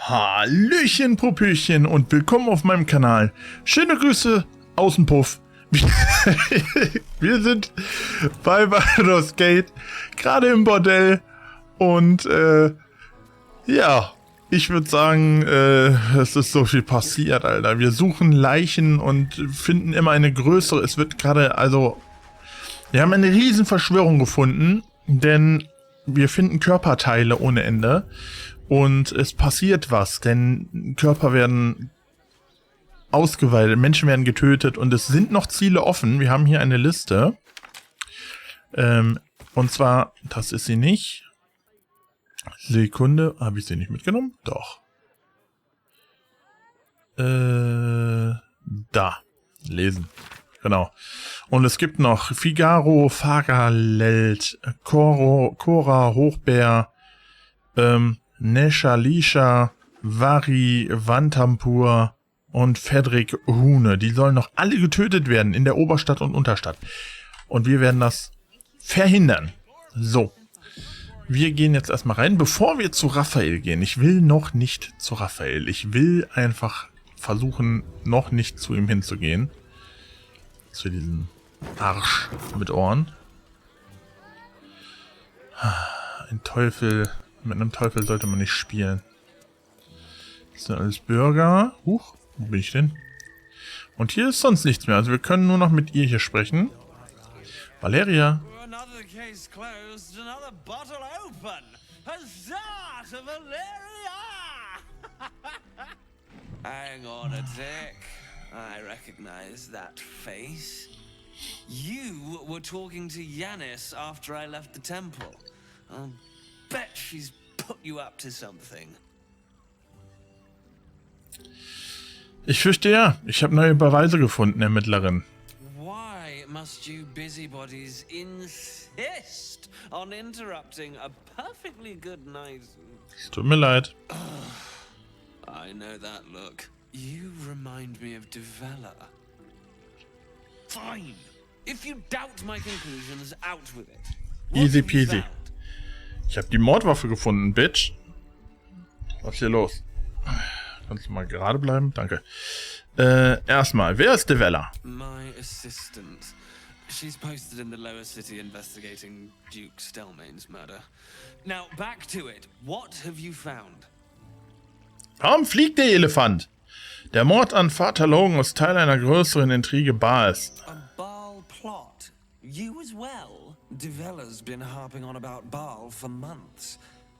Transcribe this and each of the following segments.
Hallöchen, Popöchen und willkommen auf meinem Kanal. Schöne Grüße aus dem Puff. Wir sind bei Baldur's Gate, gerade im Bordell und ja, ich würde sagen, es ist so viel passiert, Alter. Wir suchen Leichen und finden immer eine größere, es wird gerade, also, wir haben eine riesen Verschwörung gefunden, denn wir finden Körperteile ohne Ende. Und es passiert was, denn Körper werden ausgeweitet, Menschen werden getötet und es sind noch Ziele offen. Wir haben hier eine Liste. Und zwar, das ist sie nicht. Sekunde, habe ich sie nicht mitgenommen? Doch. Da. Lesen. Genau. Und es gibt noch Figaro, Fagalelt, Cora, Hochbär, Nesha, Lisha, Vari, Vantampur und Fedrik Hune. Die sollen noch alle getötet werden in der Oberstadt und Unterstadt. Und wir werden das verhindern. So. Wir gehen jetzt erstmal rein, bevor wir zu Raphael gehen. Ich will noch nicht zu Raphael. Ich will einfach versuchen, noch nicht zu ihm hinzugehen. Zu diesem Arsch mit Ohren. Ein Teufel. Mit einem Teufel sollte man nicht spielen. Das sind alles Bürger. Huch, wo bin ich denn? Und hier ist sonst nichts mehr. Also wir können nur noch mit ihr hier sprechen. Valeria. Hang on a tick. I recognize that face. You were talking to Yanis after I left the temple. Bet she's put you up to something. Ich fürchte ja. Ich habe neue Beweise gefunden, Ermittlerin. Why must you busybodies insist on interrupting a perfectly good night? Es tut mir leid. I know that look. You remind me of Devella. Fine. If you doubt my conclusions, out with it. Easy peasy. Ich habe die Mordwaffe gefunden, Bitch. Was ist hier los? Kannst du mal gerade bleiben? Danke. Erstmal, wer ist Devella? My assistant. She's posted in the lower city investigating Duke Stelmane's murder. Now, back to it. What have you found? Warum fliegt der Elefant? Der Mord an Vater Logan ist Teil einer größeren Intrige Baals. A Baal plot? You as well? Devella's been harping on about Baal for months.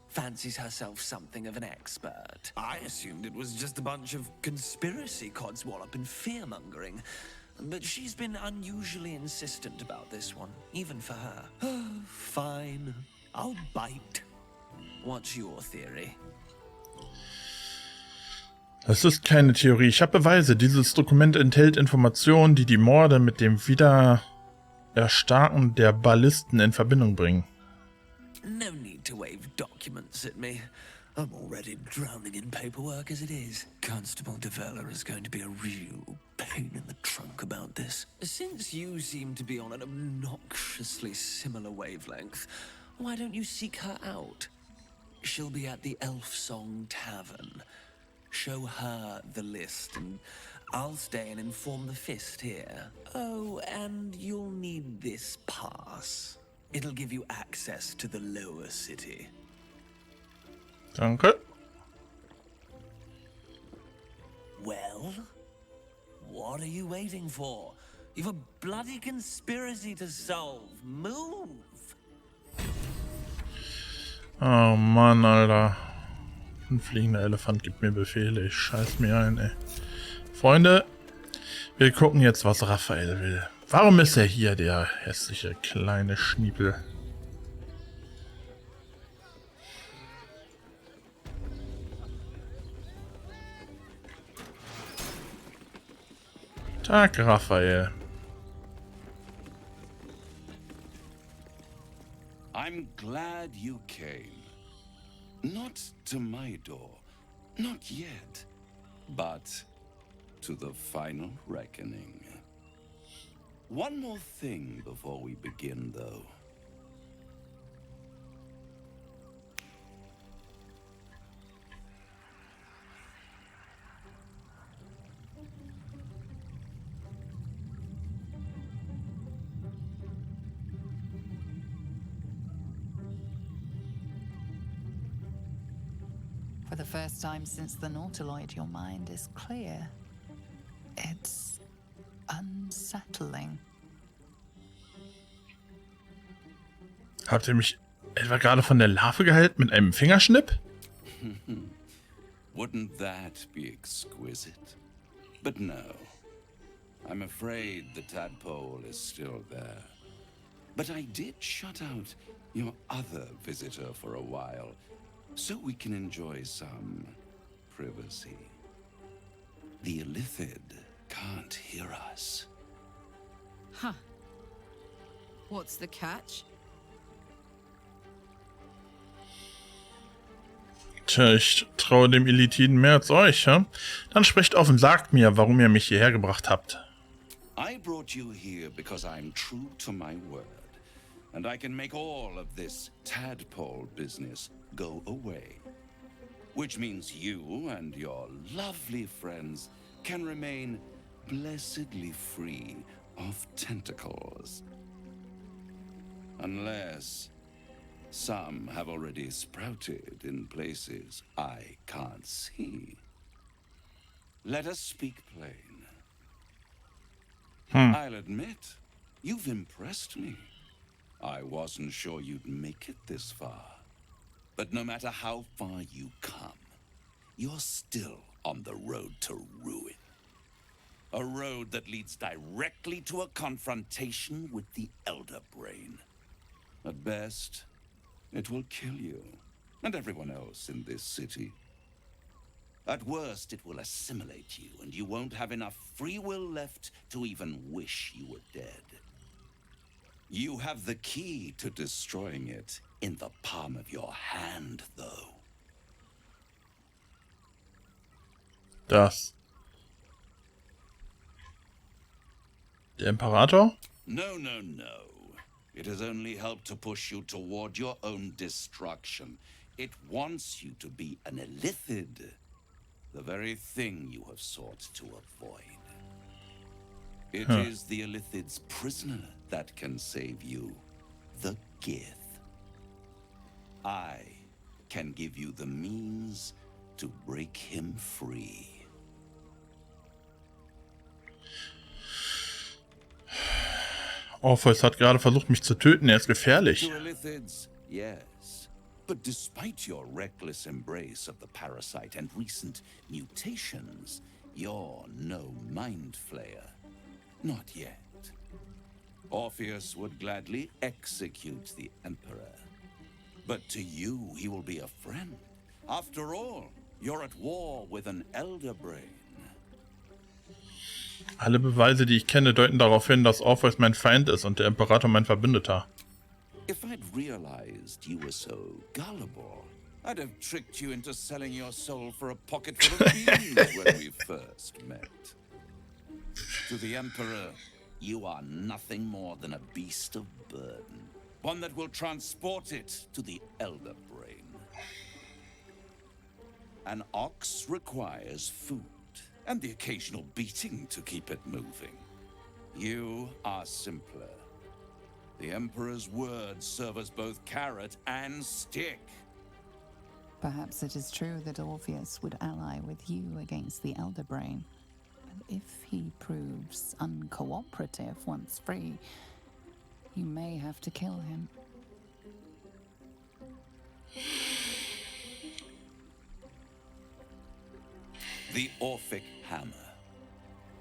Fancies herself something of an expert. I assumed it was just a bunch of conspiracy codswallop and fear-mongering. But she's been unusually insistent about this one, even for her. Fine. I'll bite. What's your theory? Das ist keine Theorie. Ich habe Beweise. Dieses Dokument enthält Informationen, die die Morde mit dem Wiedererstarken der Ballisten in Verbindung bringen. No need to wave documents at me. I'm already drowning in paperwork as it is. Constable Devella is going to be a real pain in the trunk about this. Since you seem to be on an obnoxiously similar wavelength, why don't you seek her out? She'll be at the Elf Song Tavern. Show her the list, and I'll stay and inform the Fist here. Oh, and you'll need this pass. It'll give you access to the lower city. Danke. Well, what are you waiting for? You've a bloody conspiracy to solve. Move! Oh Mann, Alter. Ein fliegender Elefant gibt mir Befehle. Ich scheiß mir ein, ey. Freunde, wir gucken jetzt, was Raphael will. Warum ist er hier, der hässliche kleine Schniepel? Tag, Raphael. I'm glad you came. Not to my door, not yet, but to the final reckoning. One more thing before we begin, though. For the first time since the Nautiloid, your mind is clear. It's unsettling. Habt ihr mich etwa gerade von der Larve gehalten mit einem Fingerschnipp? Wouldn't that be exquisite? But no. I'm afraid the tadpole is still there. But I did shut out your other visitor for a while, so we can enjoy some privacy. The Illithid can't hear us. Huh. What's the catch? Tja, ich traue dem Illithiden mehr als euch, ja? Dann sprecht offen, sagt mir, warum ihr mich hierher gebracht habt. I brought you here because I'm true to my word, and I can make all of this tadpole business go away. Which means you and your lovely friends can remain blessedly free of tentacles. Unless some have already sprouted in places I can't see. Let us speak plain. I'll admit, you've impressed me. I wasn't sure you'd make it this far. But no matter how far you come, you're still on the road to ruin. A road that leads directly to a confrontation with the Elder Brain. At best, it will kill you, and everyone else in this city. At worst, it will assimilate you, and you won't have enough free will left to even wish you were dead. You have the key to destroying it in the palm of your hand, though. Das. Der Imperator? No, no, no. It has only helped to push you toward your own destruction. It wants you to be an Illithid. The very thing you have sought to avoid. It is the Illithid's prisoner that can save you. The Gith. I can give you the means to break him free. Orpheus hat gerade versucht, mich zu töten. Er ist gefährlich. To Illithids, yes. But despite your reckless embrace of the parasite and recent mutations, you're no mind flayer. Not yet. Orpheus would gladly execute the Emperor. But to you, he will be a friend. After all, you're at war with an Elder Brain. Alle Beweise, die ich kenne, deuten darauf hin, dass Orpheus mein Feind ist und der Imperator mein Verbündeter. If I'd realized you were so gullible, I'd have tricked you into selling your soul for a pocket full of beans when we first met. To the Emperor, you are nothing more than a beast of burden. One that will transport it to the Elder Brain. An ox requires food, and the occasional beating to keep it moving. You are simpler. The Emperor's words serve as both carrot and stick. Perhaps it is true that Orpheus would ally with you against the Elder Brain. But if he proves uncooperative once free, you may have to kill him. The Orphic Hammer.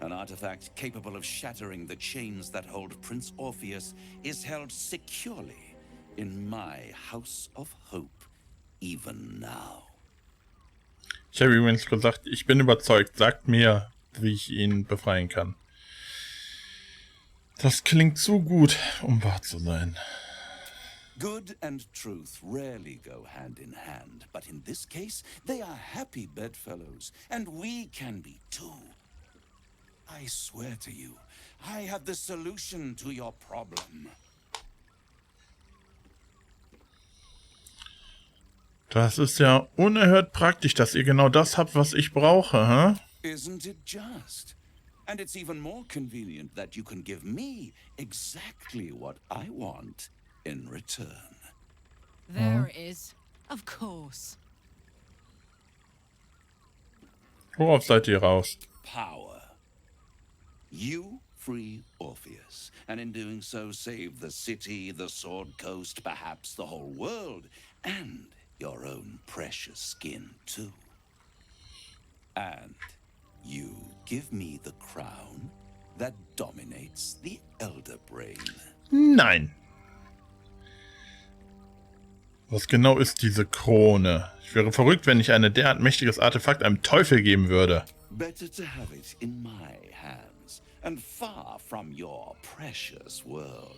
An artifact capable of shattering the chains that hold Prince Orpheus is held securely in my House of Hope, even now. Ich habe übrigens gesagt, ich bin überzeugt. Sagt mir, wie ich ihn befreien kann. Das klingt zu gut, um wahr zu sein. Good and truth rarely go hand in hand, but in this case, they are happy bedfellows, and we can be too. I swear to you, I have the solution to your problem. Das ist ja unerhört praktisch, dass ihr genau das habt, was ich brauche, hä? Isn't it just? And it's even more convenient that you can give me exactly what I want in return. There it is. Of course. Worauf seid ihr raus? Power. You free Orpheus, and in doing so save the city, the Sword Coast, perhaps the whole world, and your own precious skin too. And you give me the crown that dominates the Elder Brain. Nein. Was genau ist diese Krone? Ich wäre verrückt, wenn ich ein derart mächtiges Artefakt einem Teufel geben würde. Better to have it in my hands, and far from your precious world,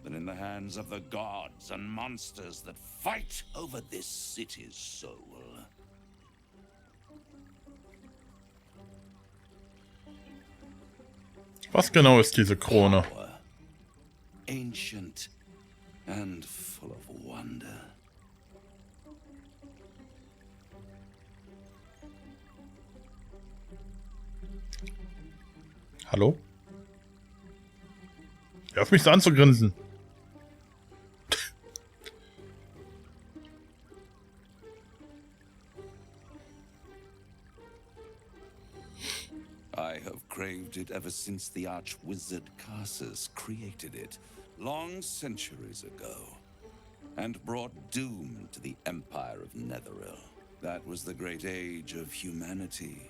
than in the hands of the gods and monsters that fight over this city's soul. Was genau ist diese Krone? Power, ancient and full of wonder. Hallo? Hör auf mich so anzugrinsen. I have craved it ever since the arch-wizard Carsus created it, long centuries ago, and brought doom to the Empire of Netheril. That was the great age of humanity,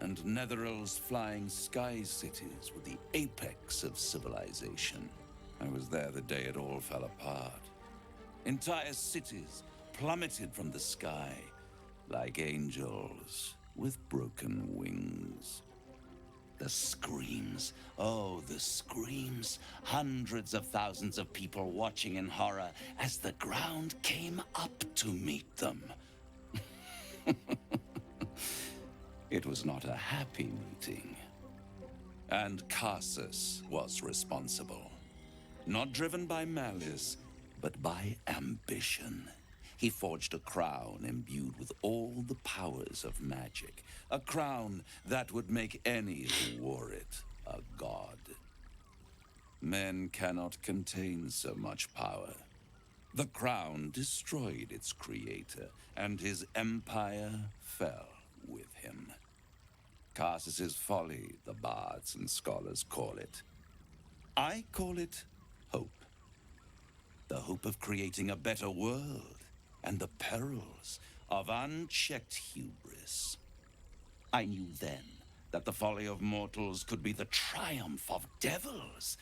and Netheril's flying sky cities were the apex of civilization. I was there the day it all fell apart. Entire cities plummeted from the sky, like angels with broken wings. The screams, oh, the screams. Hundreds of thousands of people watching in horror as the ground came up to meet them. It was not a happy meeting. And Carsus was responsible. Not driven by malice, but by ambition. He forged a crown imbued with all the powers of magic. A crown that would make any who wore it a god. Men cannot contain so much power. The crown destroyed its creator, and his empire fell with him. Carsus's folly, the bards and scholars call it. I call it hope. The hope of creating a better world, and the perils of unchecked hubris. I knew then that the folly of mortals could be the triumph of devils,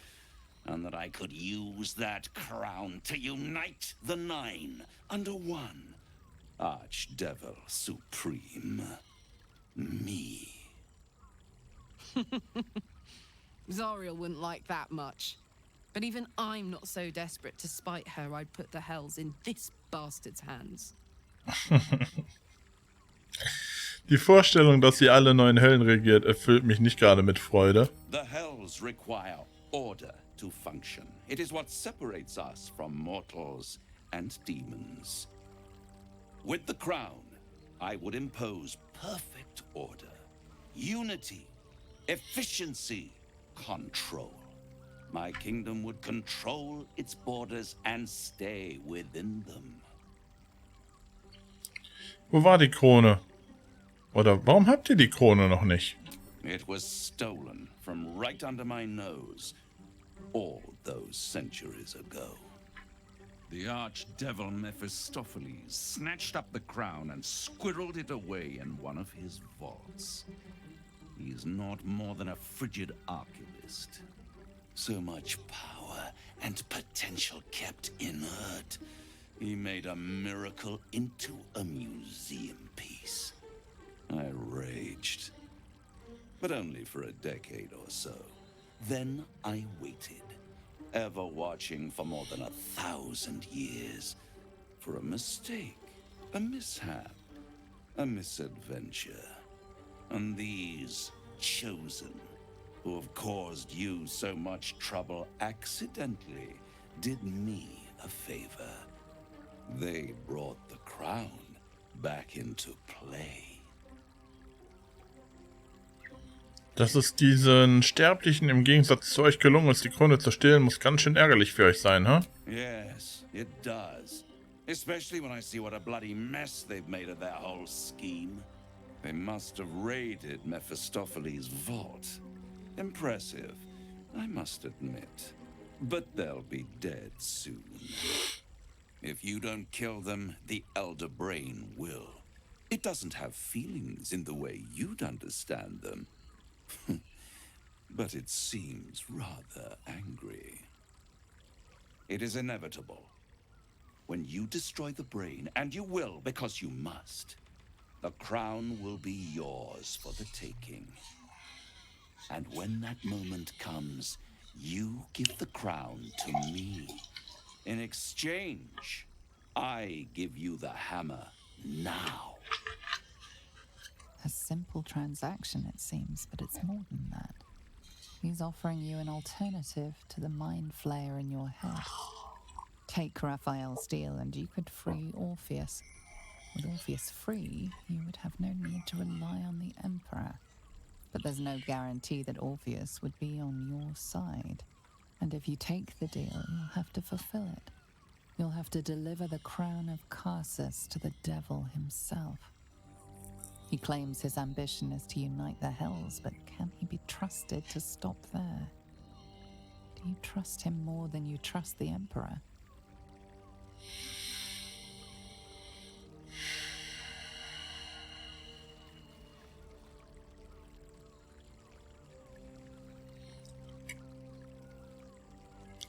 and that I could use that crown to unite the nine under one Archdevil Supreme. Me. Zariel wouldn't like that much. But even I'm not so desperate to spite her I'd put the hells in this bastard's hands. Die Vorstellung, dass sie alle 9 Höllen regiert, erfüllt mich nicht gerade mit Freude. The hells require order to function. It is what separates us from mortals and demons. With the crown, I would impose perfect order, unity, efficiency, control. My kingdom would control its borders and stay within them. Wo war die Krone? Oder warum habt ihr die Krone noch nicht? It was stolen from right under my nose all those centuries ago. The archdevil Mephistopheles snatched up the crown and squirreled it away in one of his vaults. He is not more than a frigid archivist. So much power and potential kept inert. He made a miracle into a museum piece. I raged, but only for a decade or so. Then I waited, ever watching for more than 1,000 years, for a mistake, a mishap, a misadventure. And these chosen, who have caused you so much trouble accidentally, did me a favor. They brought the crown back into play. Dass es diesen Sterblichen im Gegensatz zu euch gelungen ist, die Krone zu stehlen, muss ganz schön ärgerlich für euch sein, ha? Yes, it does. Especially when I see what a bloody mess they've made of their whole scheme. They must have raided Mephistopheles' vault. Impressive, I must admit. But they'll be dead soon. If you don't kill them, the Elder Brain will. It doesn't have feelings in the way you'd understand them. But it seems rather angry. It is inevitable. When you destroy the brain, and you will because you must, the crown will be yours for the taking. And when that moment comes, you give the crown to me. In exchange, I give you the hammer now. A simple transaction, it seems, but it's more than that. He's offering you an alternative to the mind flayer in your head. Take Raphael's deal and you could free Orpheus. With Orpheus free, you would have no need to rely on the Emperor. But there's no guarantee that Orpheus would be on your side. And if you take the deal, you'll have to fulfill it. You'll have to deliver the crown of Carsus to the devil himself. He claims his ambition is to unite the hells, but can he be trusted to stop there? Do you trust him more than you trust the Emperor?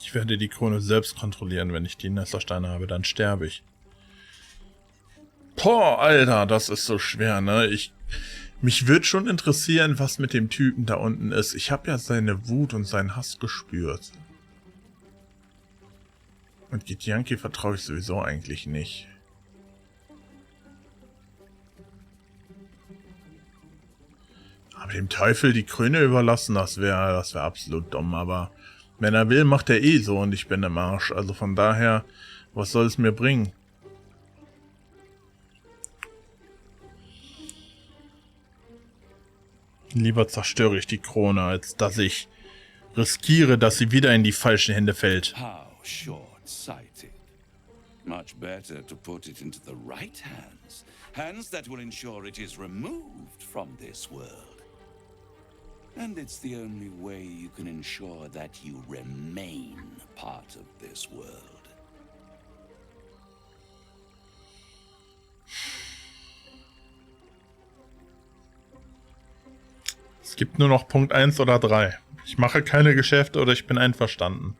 Ich werde die Krone selbst kontrollieren. Wenn ich die Nessersteine habe, dann sterbe ich. Boah, Alter, das ist so schwer, ne? Mich würde schon interessieren, was mit dem Typen da unten ist. Ich habe ja seine Wut und seinen Hass gespürt. Und Githyanki vertraue ich sowieso eigentlich nicht. Aber dem Teufel die Krone überlassen, das wäre absolut dumm. Aber wenn er will, macht er eh so und ich bin im Arsch. Also von daher, was soll es mir bringen? Lieber zerstöre ich die Krone, als dass ich riskiere, dass sie wieder in die falschen Hände fällt. How short-sighted. Much better to put it into the right hands. Hands that will ensure it is removed from this world. And it's the only way you can ensure that you remain part of this world. Es gibt nur noch Punkt 1 oder 3. Ich mache keine Geschäfte oder ich bin einverstanden.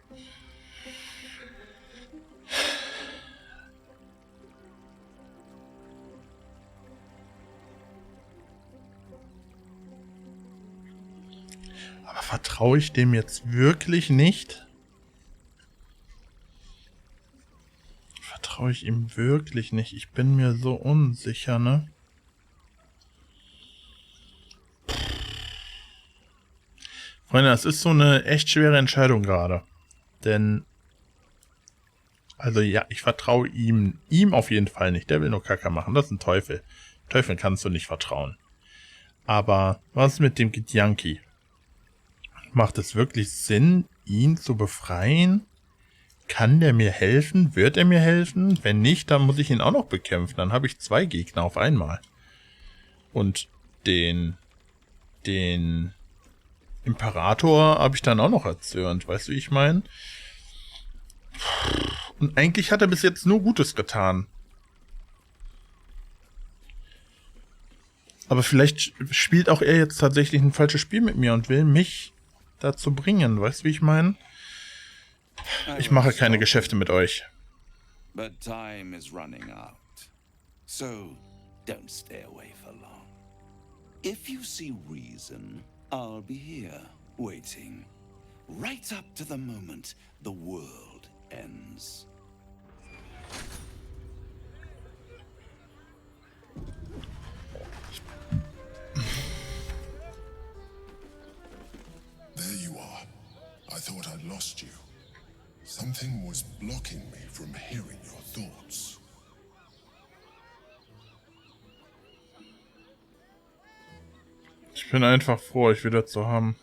Aber vertraue ich dem jetzt wirklich nicht? Vertraue ich ihm wirklich nicht? Ich bin mir so unsicher, ne? Freunde, das ist so eine echt schwere Entscheidung gerade. Denn, also ja, ich vertraue ihm auf jeden Fall nicht. Der will nur Kacke machen. Das ist ein Teufel. Teufeln kannst du nicht vertrauen. Aber was ist mit dem Githyanki? Macht es wirklich Sinn, ihn zu befreien? Kann der mir helfen? Wird er mir helfen? Wenn nicht, dann muss ich ihn auch noch bekämpfen. Dann habe ich 2 Gegner auf einmal. Und den Imperator habe ich dann auch noch erzürnt. Weißt du, wie ich meine? Und eigentlich hat er bis jetzt nur Gutes getan. Aber vielleicht spielt auch er jetzt tatsächlich ein falsches Spiel mit mir und will mich dazu bringen. Weißt du, wie ich meine? Ich mache keine Geschäfte mit euch. But time is running out. So don't stay away for long. If you see reason, I'll be here, waiting, right up to the moment the world ends. There you are. I thought I'd lost you. Something was blocking me from hearing your thoughts. Ich bin einfach froh, euch wieder zu haben.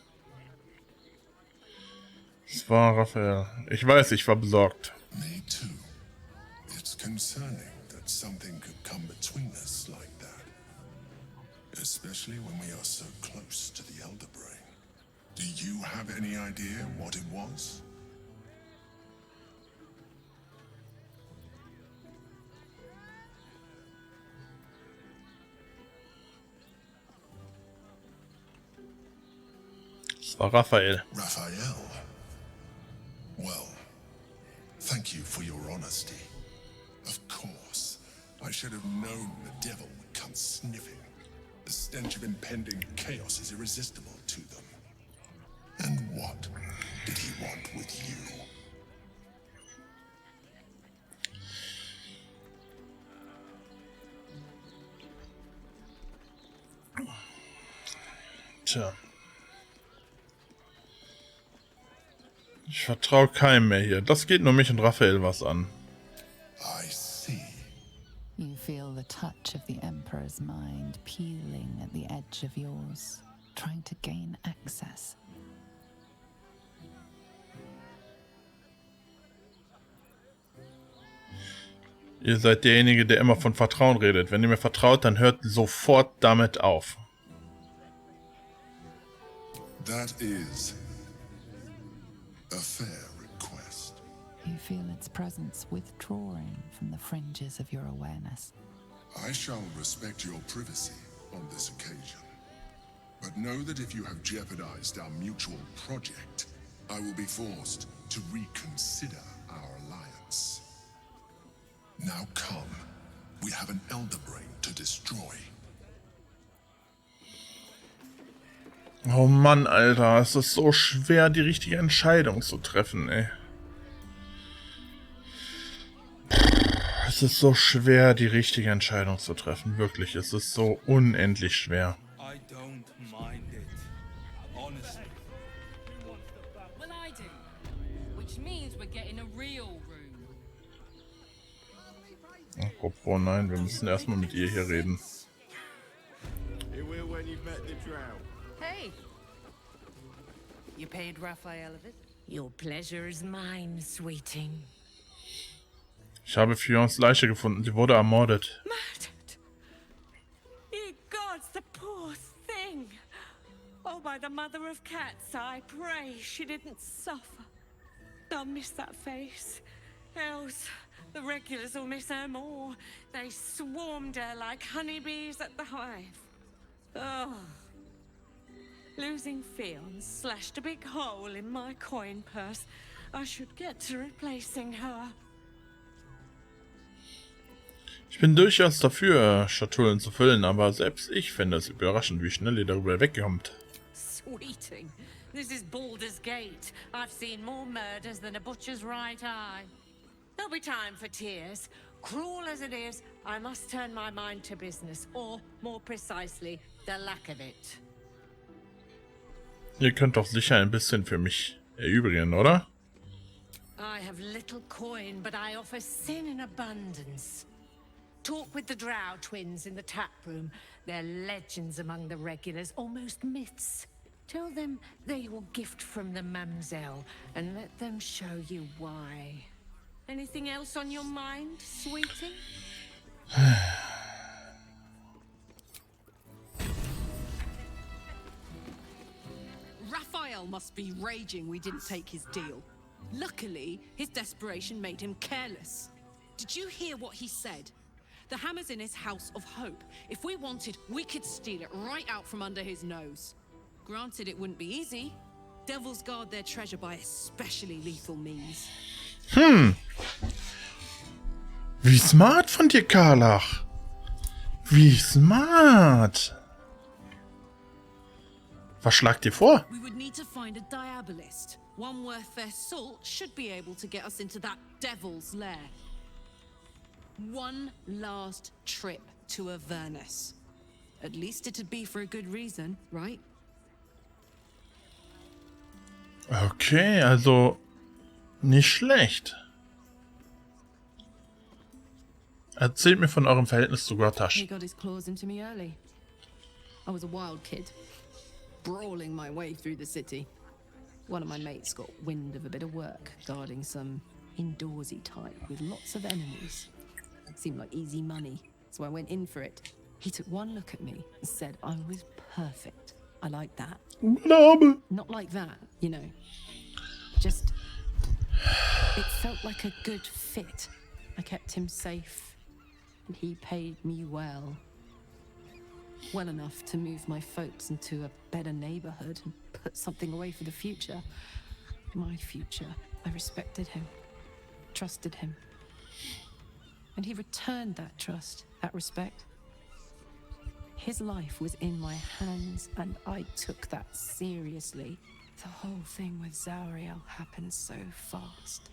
Es war Raphael. Ich weiß, ich war besorgt. Me too. It's concerning that something could come between us like that. especially when we are so close to the Elder Brain. Do you have any idea what it was? Das war Raphael. Raphael? Well, thank you for your honesty. Of course, I should have known the devil would come sniffing. The stench of impending chaos is irresistible to them. And what did he want with you? Tja. Ich vertraue keinem mehr hier. Das geht nur mich und Raphael was an. I see. You feel the touch of the Emperor's mind peeling at the edge of yours, trying to gain access. Ihr seid derjenige, der immer von Vertrauen redet. Wenn ihr mir vertraut, dann hört sofort damit auf. That is a fair request. You feel its presence withdrawing from the fringes of your awareness. I shall respect your privacy on this occasion. But know that if you have jeopardized our mutual project, I will be forced to reconsider our alliance. Now come. We have an Elder Brain to destroy. Oh Mann, Alter. Es ist so schwer, die richtige Entscheidung zu treffen, ey. Es ist so schwer, die richtige Entscheidung zu treffen. Wirklich, es ist so unendlich schwer. I don't mind it. Honestly. Well, I do. Which means we're getting a real room. Apropos, nein, wir müssen erstmal mit ihr hier reden. Hey! You paid Raphael a visit? Your pleasure is mine, sweeting. Ich habe Fions Leiche gefunden. Sie wurde ermordet. Murdered! Ye gods, the poor thing! Oh, by the mother of cats, I pray she didn't suffer. I'll miss that face. Else, the regulars will miss her more. They swarmed her like honeybees at the hive. Oh. Losing Fion slashed a big hole in my coin purse. I should get to replacing her. Ich bin durchaus dafür, Schatullen zu füllen, aber selbst ich finde es überraschend, wie schnell ihr darüber wegkommt. Sweeting, this is Baldur's Gate. I've seen more murders than a butcher's right eye. There'll be time for tears. Cruel as it is, I must turn my mind to business, or, more precisely, the lack of it. Ihr könnt doch sicher ein bisschen für mich erübrigen, oder? I have little coin, but I offer sin in abundance. Talk with the Drow twins in the tap room. They're legends among the regulars, almost myths. Tell them they're your gift from the Mamselle, and let them show you why. Anything else on your mind, sweetie? Raphael must be raging we didn't take his deal. Luckily, his desperation made him careless. Did you hear what he said? The hammer's in his house of hope. If we wanted, we could steal it right out from under his nose. Granted, it wouldn't be easy. Devils guard their treasure by especially lethal means. Wie smart von dir, Karlach. Wie smart. Was schlagt ihr vor? We would need to find a diabolist. One worth their salt should be able to get us into that devil's lair. One last trip to Avernus. At least it'd be for a good reason, right? Okay, also nicht schlecht. Erzählt mir von eurem Verhältnis zu Gottasch. He got his claws into me early. I was a wild kid, brawling my way through the city. One of my mates got wind of a bit of work guarding some indoorsy type with lots of enemies. It seemed like easy money, so I went in for it. He took one look at me and said I was perfect. I like that. Name. Not like that, you know. Just, it felt like a good fit. I kept him safe, and he paid me well. Well enough to move my folks into a better neighborhood and put something away for the future. My future. I respected him, trusted him. And he returned that trust, that respect. His life was in my hands, and I took that seriously. The whole thing with Zariel happened so fast.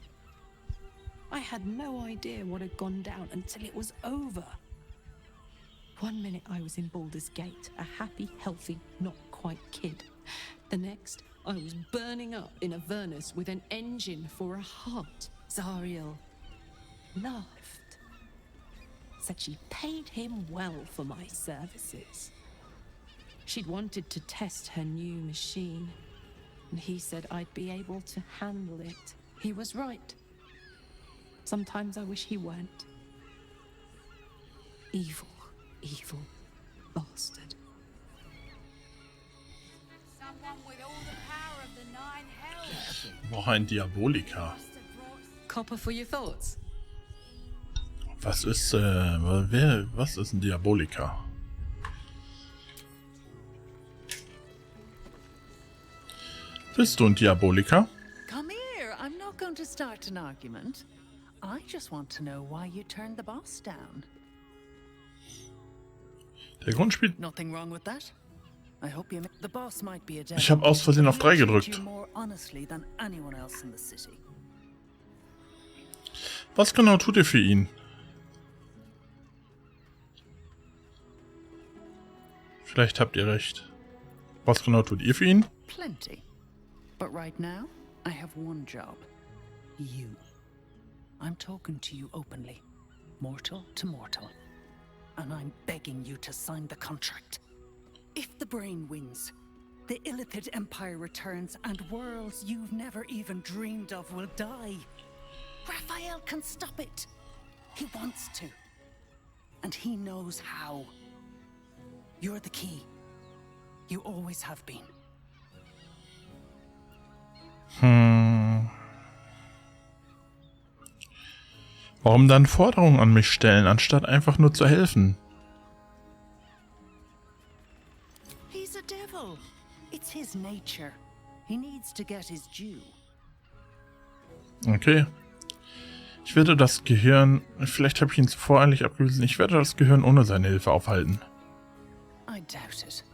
I had no idea what had gone down until it was over. 1 minute I was in Baldur's Gate, a happy, healthy, not quite kid. The next, I was burning up in Avernus with an engine for a heart. Zariel laughed. Said she paid him well for my services. She'd wanted to test her new machine, and he said I'd be able to handle it. He was right. Sometimes I wish he weren't. Evil, evil bastard. Someone with all the power of the 9 hells. Noch ein Diaboliker. Copper for your thoughts? Was ist ein Diaboliker? Bist du ein Diaboliker? Come here. I'm not going to start an argument. I just want to know why you turned the boss down. Der Grundspiel. Nothing wrong with that. I hope you. The boss might be a devil. Ich habe aus Versehen auf 3 gedrückt. More honestly than anyone else in the city. Was genau tut ihr für ihn? Vielleicht habt ihr recht. Was genau tut ihr für ihn? Plenty. But right now, I have one job. You. I'm talking to you openly. Mortal to mortal. And I'm begging you to sign the contract. If the brain wins, the Illithid Empire returns and worlds you've never even dreamed of will die. Raphael can stop it. He wants to. And he knows how. You're the key. You always have been. Warum dann Forderungen an mich stellen, anstatt einfach nur zu helfen? He's a devil. It's his nature. He needs to get his due. Okay. Ich werde das Gehirn, vielleicht habe ich ihn zu voreilig abgewiesen, ich werde das Gehirn ohne seine Hilfe aufhalten. I doubt it.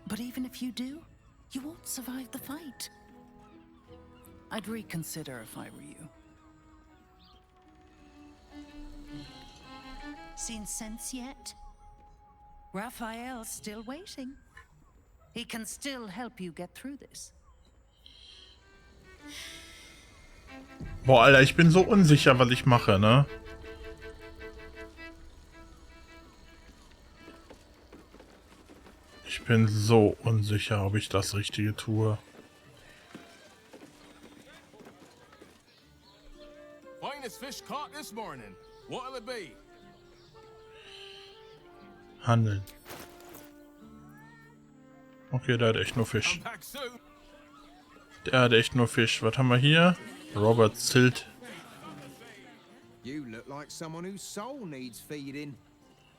But even if you do, you won't survive the fight. I'd reconsider if I were you. Seen sense yet? Raphael's still waiting. He can still help you get through this. Boah, Alter, ich bin so unsicher, was ich mache, ne? Ich bin so unsicher, ob ich das Richtige tue. Finest fish caught this morning. What'll it be? Handeln. Okay, der hat echt nur Fisch. I'm back soon. Der hat echt nur Fisch. Was haben wir hier? Robert Zilt. You look like someone whose soul needs feeding.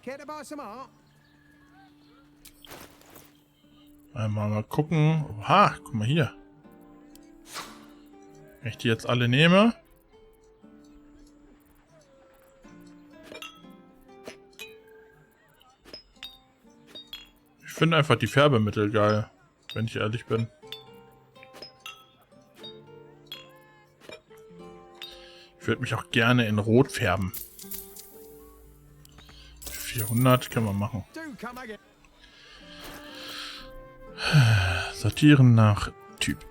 Care to buy some art? Einmal mal gucken. Oha, guck mal hier. Wenn ich die jetzt alle nehme. Ich finde einfach die Färbemittel geil, wenn ich ehrlich bin. Ich würde mich auch gerne in Rot färben. 400 können wir machen. Sortieren nach Typ.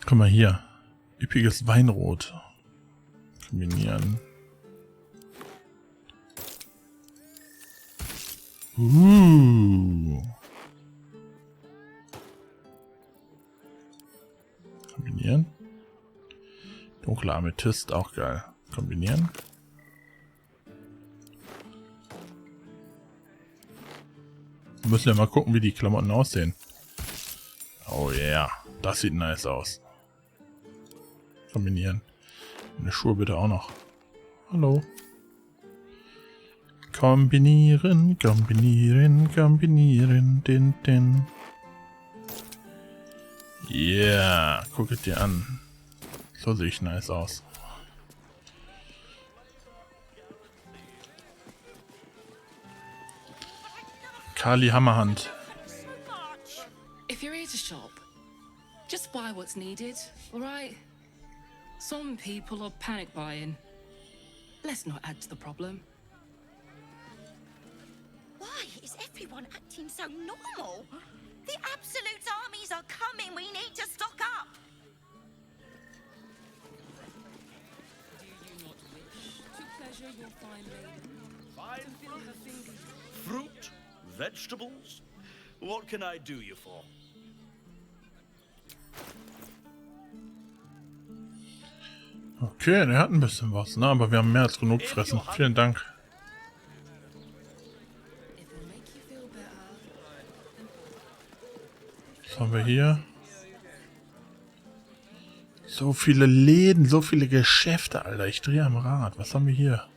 Guck mal hier. Üppiges Weinrot. Kombinieren. Kombinieren. Dunkler Amethyst, auch geil. Kombinieren. Wir müssen ja mal gucken, wie die Klamotten aussehen. Oh yeah, das sieht nice aus. Kombinieren. Eine Schuhe bitte auch noch. Hallo. Kombinieren, kombinieren, kombinieren, din. Yeah, guck es dir an. So sehe ich nice aus. Kali Hammerhand. If you're here to shop, just buy what's needed, alright? Some people are panic buying. Let's not add to the problem. Why is everyone acting so normal? The Absolute armies are coming. We need to stock up. Do you not wish to pleasure your fine lady? To fill her fingers. Fruit, vegetables. What can I do you for? Okay, der hat ein bisschen was, ne? Aber wir haben mehr als genug gefressen. Vielen Dank. Was haben wir hier? So viele Läden, so viele Geschäfte, Alter. Ich drehe am Rad. Was haben wir hier?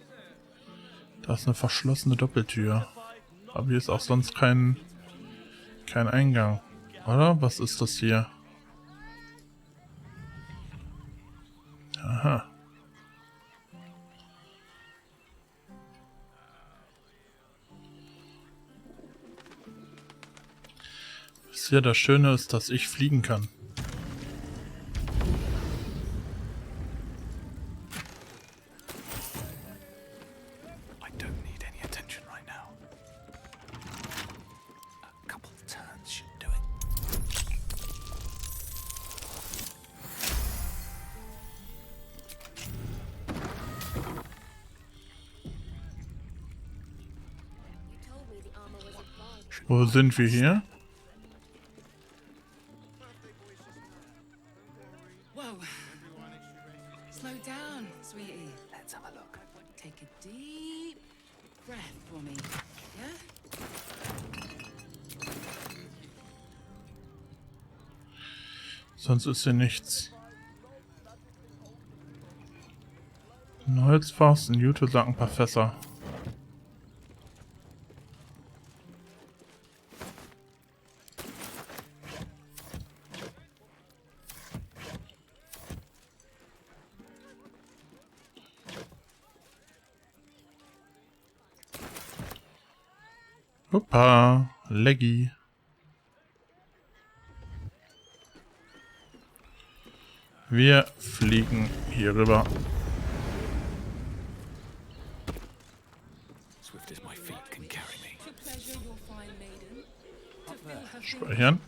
Da ist eine verschlossene Doppeltür. Aber hier ist auch sonst kein Eingang. Oder? Was ist das hier? Aha. Was hier das Schöne ist, dass ich fliegen kann. Wo sind wir hier? Whoa. Slow down, sweetie. Let's have a look. Take a deep breath for me. Yeah? Sonst ist hier nichts. Ein Holzfass, ein Jutesack, ein paar Fässer. Hoppa, Leggy. Wir fliegen hier rüber. Speichern.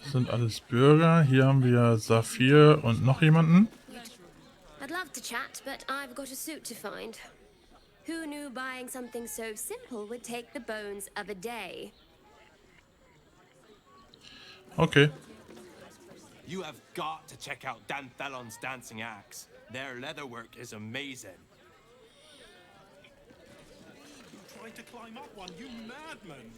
Das sind alles Bürger. Hier haben wir Saphir und noch jemanden. I'd love to chat, but I've got a suit to find. Who knew buying something so simple would take the bones of a day? Okay. You have got to check out Dan Thelon's dancing axe. Their leatherwork is amazing. You tried to climb up one, you madman!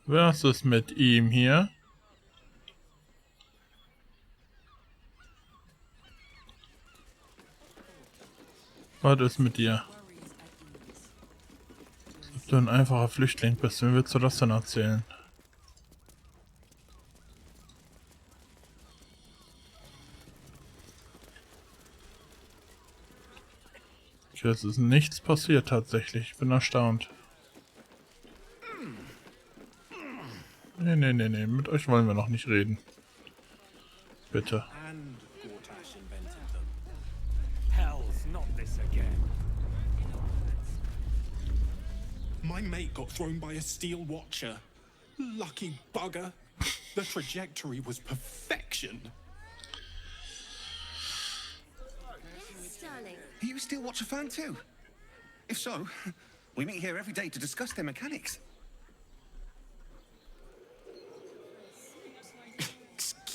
Was ist mit ihm hier? Was ist mit dir? Ob du ein einfacher Flüchtling bist, wem willst du das denn erzählen? Okay, es ist nichts passiert tatsächlich. Ich bin erstaunt. Nee, mit euch wollen wir noch nicht reden. Bitte. My mate got thrown by a steel watcher. Lucky bugger. The trajectory was perfection. Stunning. Are you a steel watcher fan too? If so, we meet here every day to discuss their mechanics.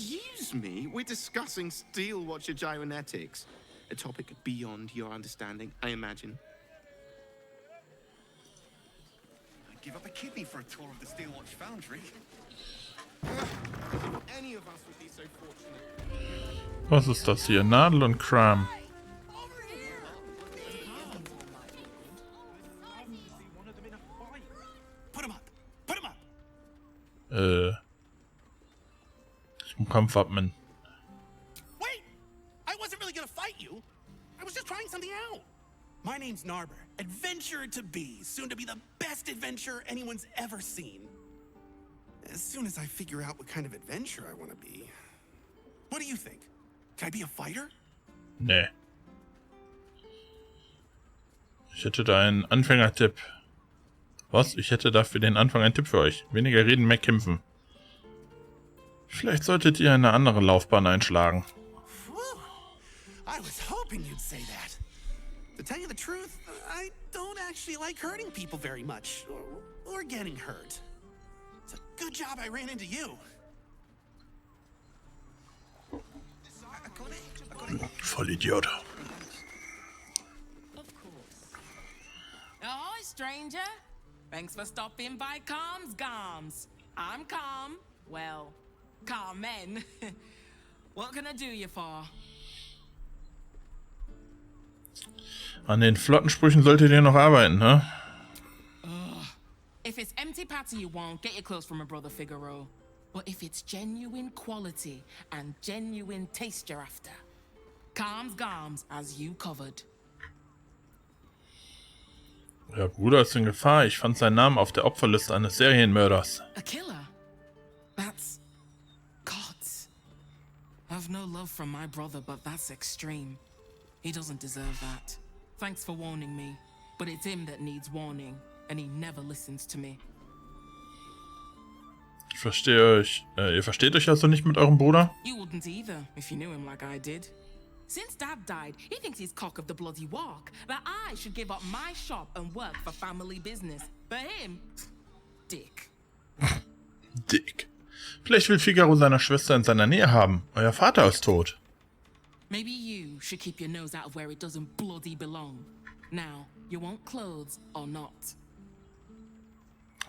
Excuse me? We're discussing steel watcher gyromatics. A topic beyond your understanding, I imagine. I'd give up a kidney for a tour of the steel watch foundry. Any of us would be so fortunate. Was ist das hier? Nadel und Kram. Kampfwappen. Wait! I wasn't really gonna fight you. I was just trying something out. My name's Narber, adventurer to be, soon to be the best adventurer anyone's ever seen. As soon as I figure out what kind of adventurer I want to be. What do you think? Can I be a fighter? Nee. Ich hätte da einen Anfängertipp. Was? Ich hätte da für den Anfang einen Tipp für euch. Weniger reden, mehr kämpfen. Vielleicht solltet ihr eine andere Laufbahn einschlagen. I was hoping you'd say that. To tell you the truth, I don't actually like hurting people very much. Or getting hurt. It's a good job I ran into you. Vollidiot. Ahoy, stranger. Thanks for stopping by Calm's Garms. I'm Calm. Well, Carmen. What can I do you for? An den Flottensprüchen solltet ihr noch arbeiten, ne? If it's empty patty you want, get your clothes from my brother Figaro. But if it's genuine quality and genuine taste you're after, Calm's Garms as you covered. Euer Bruder ist in Gefahr. Ich fand seinen Namen auf der Opferliste eines Serienmörders. A killer? That's... God. I've no love from my brother, but that's extreme. He doesn't deserve that. Thanks for warning me, but it's him that needs warning, and he never listens to me. Ich verstehe euch. Ihr versteht euch also nicht mit eurem Bruder? You wouldn't either, if you knew him like I did. Since Dad died, he thinks he's cock of the bloody walk, that I should give up my shop and work for family business. For him, Dick. Dick. Vielleicht will Figaro seine Schwester in seiner Nähe haben. Euer Vater ist tot. Maybe you should keep your nose out of where it doesn't bloody belong. Now, you want clothes or not?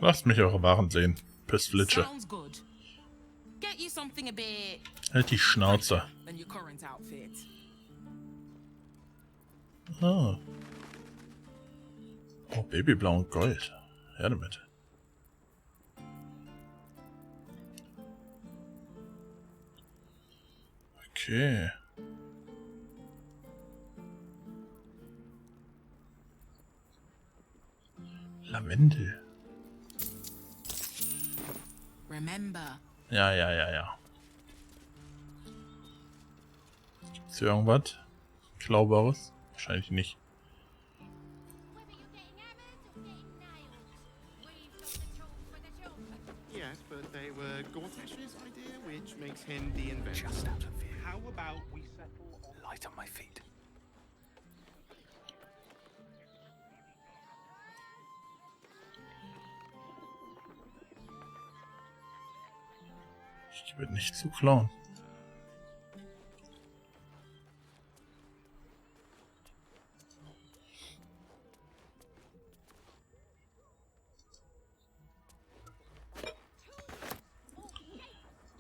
Lasst mich eure Waren sehen. Pissflitsche. Sounds good. Get you something a bit... Halt die Schnauze. than your current outfit. Ah. Oh, Babyblau und Gold. Her damit. Okay. Lavendel. Remember. Ja. Gibt's hier irgendwas Klaubares? Wahrscheinlich nicht. Yes, but they were Gortash's idea, which makes him the inventor. Just out of fear. How about we settle on light on my feet? Ich werde nicht zu klauen.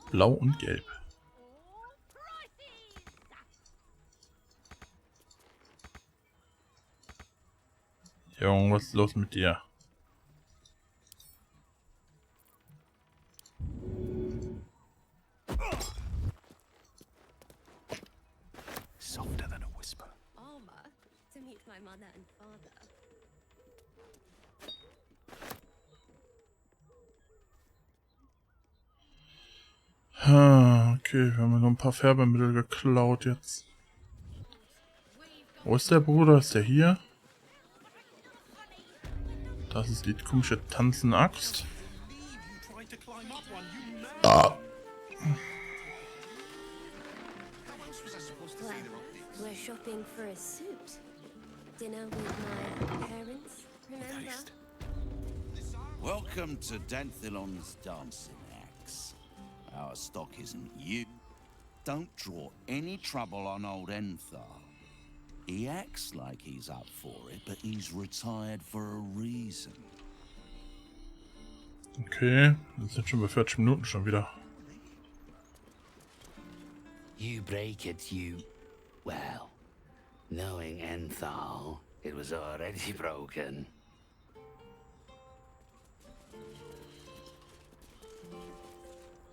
Blau und Gelb. Junge, was ist los mit dir? Softer than a whisper. Armor to meet my mother and father. Okay, wir haben noch ein paar Färbemittel geklaut jetzt. Wo ist der Bruder? Ist der hier? Das ist die komische Tanzen-Axt. Ah. We're shopping for a suit. Dinner with my parents, remember? Welcome to Danthilon's dancing axe. Our stock isn't you. don't draw any trouble on old Enthar. He acts like he's up for it, but he's retired for a reason. Okay, das sind schon bei 40 Minuten schon wieder. You break it, you... Well, knowing Enthal, it was already broken.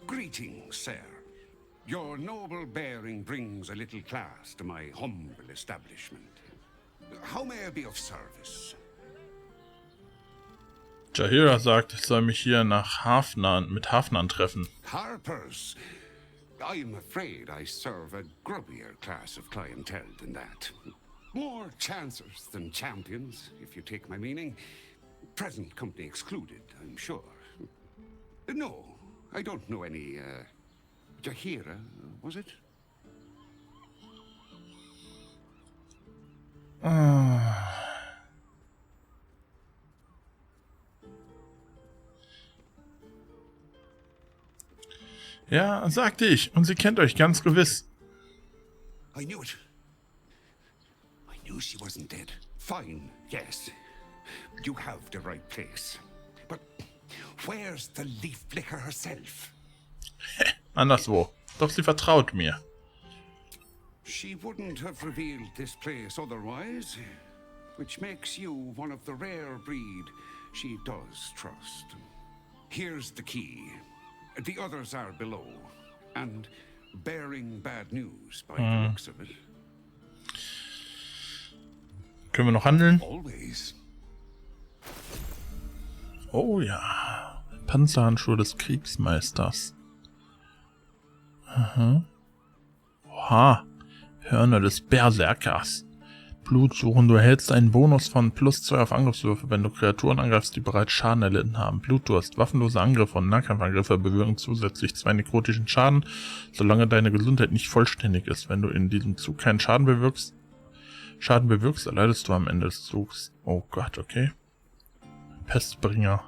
Greetings, sir. Your noble bearing brings a little class to my humble establishment. How may I be of service? Jahira sagt, ich soll mich hier nach Harfner mit Harfnern treffen. Harpers. I'm afraid I serve a grubbier class of clientele than that. More chancers than champions, if you take my meaning. Present company excluded, I'm sure. No, I don't know any, Jahira, was it? Ja, sagte ich. Und sie kennt euch ganz gewiss. I knew it. I knew she wasn't dead. Fine, yes. You have the right place. But where's the leaf flicker herself? Anderswo. Doch sie vertraut mir. She wouldn't have revealed this place otherwise, which makes you one of the rare breed she does trust. Here's the key. The others are below, and bearing bad news by the looks of it. Können wir noch handeln? Always. Oh ja. Panzerhandschuhe des Kriegsmeisters. Aha. Oha. Hörner des Berserkers. Blutsuchen. Du erhältst einen Bonus von +2 auf Angriffswürfe, wenn du Kreaturen angreifst, die bereits Schaden erlitten haben. Blutdurst. Waffenlose Angriffe und Nahkampfangriffe bewirken zusätzlich 2 nekrotischen Schaden, solange deine Gesundheit nicht vollständig ist. Wenn du in diesem Zug keinen Schaden bewirkst, erleidest du am Ende des Zugs. Oh Gott, okay. Pestbringer.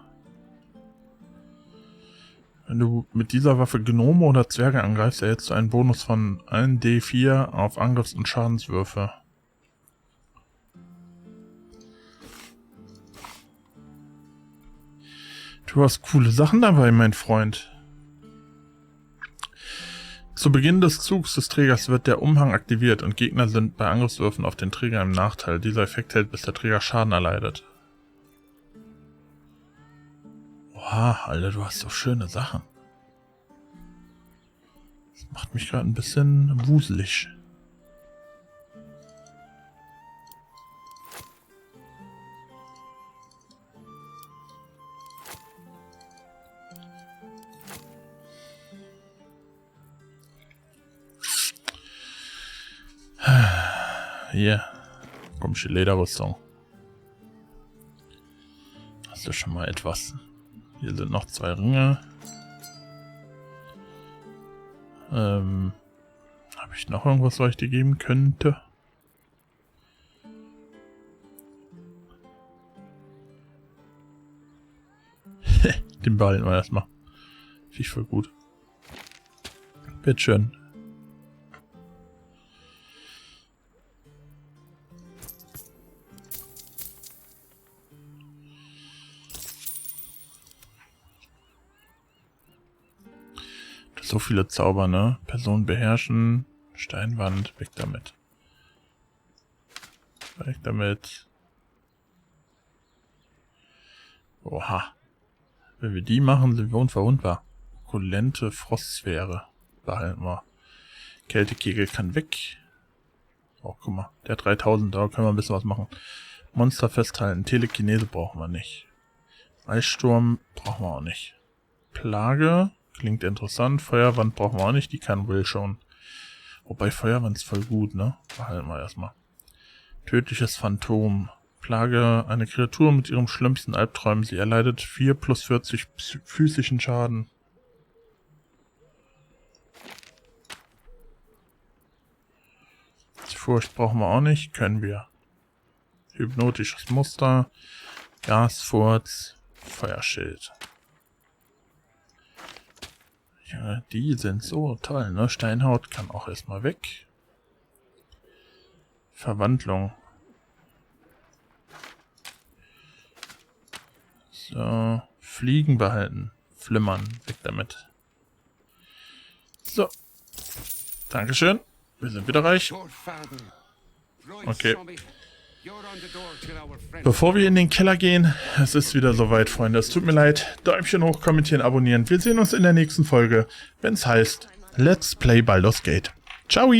Wenn du mit dieser Waffe Gnome oder Zwerge angreifst, erhältst du einen Bonus von 1d4 auf Angriffs- und Schadenswürfe. Du hast coole Sachen dabei, mein Freund. Zu Beginn des Zugs des Trägers wird der Umhang aktiviert und Gegner sind bei Angriffswürfen auf den Träger im Nachteil. Dieser Effekt hält, bis der Träger Schaden erleidet. Wow, Alter, du hast so schöne Sachen. Das macht mich gerade ein bisschen wuselig. Hier, komische Lederrüstung. Hast du schon mal etwas? Hier sind noch 2 Ringe. Habe ich noch irgendwas, was ich dir geben könnte? Den behalten wir erstmal. Finde ich voll gut. Bitteschön. So viele Zauber, ne? Person beherrschen, Steinwand, weg damit. Weg damit. Oha. Wenn wir die machen, sind wir unverwundbar. Kulente Frostsphäre. Behalten wir. Kältekegel kann weg. Oh, guck mal. Der 3000, da können wir ein bisschen was machen. Monster festhalten. Telekinese brauchen wir nicht. Eissturm brauchen wir auch nicht. Plage. Klingt interessant. Feuerwand brauchen wir auch nicht. Die kann Will schon. Wobei Feuerwand ist voll gut, ne? Behalten wir erstmal. Tödliches Phantom. Plage eine Kreatur mit ihrem schlimmsten Albträumen. Sie erleidet 4 + 40 physischen Schaden. Die Furcht brauchen wir auch nicht. Können wir. Hypnotisches Muster. Gasfurz. Feuerschild. Ja, die sind so toll, ne? Steinhaut kann auch erstmal weg. Verwandlung. So, Fliegen behalten. Flimmern, weg damit. So. Dankeschön. Wir sind wieder reich. Okay. Bevor wir in den Keller gehen, es ist wieder soweit, Freunde. Es tut mir leid. Däumchen hoch, kommentieren, abonnieren. Wir sehen uns in der nächsten Folge, wenn es heißt Let's Play Baldur's Gate. Ciao!